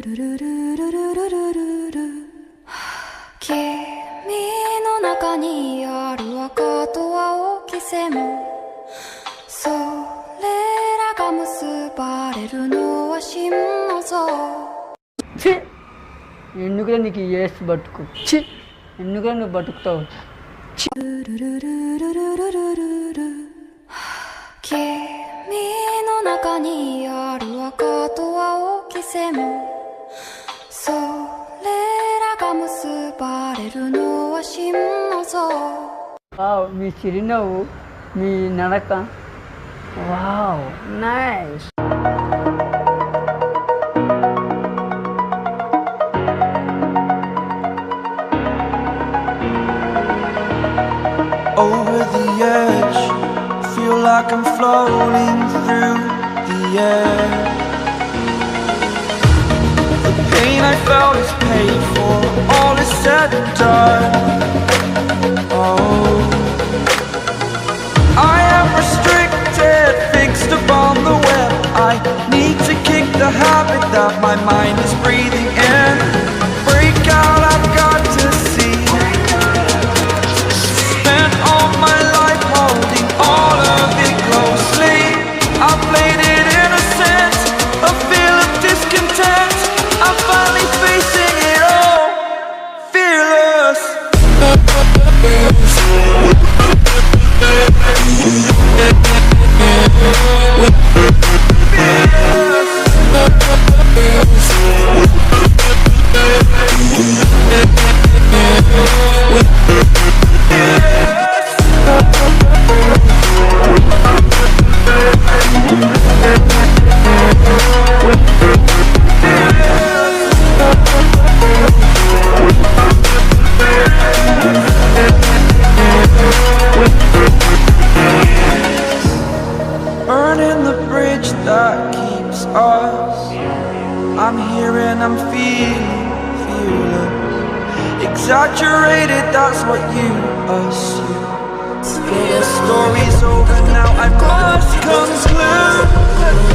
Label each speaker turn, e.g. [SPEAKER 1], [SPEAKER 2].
[SPEAKER 1] 君の中にある赤と青き線それらが結ばれるのは真の像
[SPEAKER 2] ఎందుకురా నీకు ఏసు బతుకు ఎందుకురా నువ్వు బతుకుతావు
[SPEAKER 1] 君の中にある赤と青き線それらが結ばれるのは真の像
[SPEAKER 2] వావ్ మీ చిరునవ్వు మీ నడక wow nice
[SPEAKER 3] Over the edge, feel like I'm floating through the air. The pain I felt is paid for, all is said and done. Oh, I am restricted, fixed upon the web. I need to kick the habit that my mind is breathing in. Break out, I've got to see. Spent all my life holding all of it closely. I played it innocent, a feel of discontent. I'm finally facing it all, fearless. Burning the bridge that keeps us. I'm here and I'm feeling fearless. Exaggerated, that's what you assume. The story's over now, I must conclude.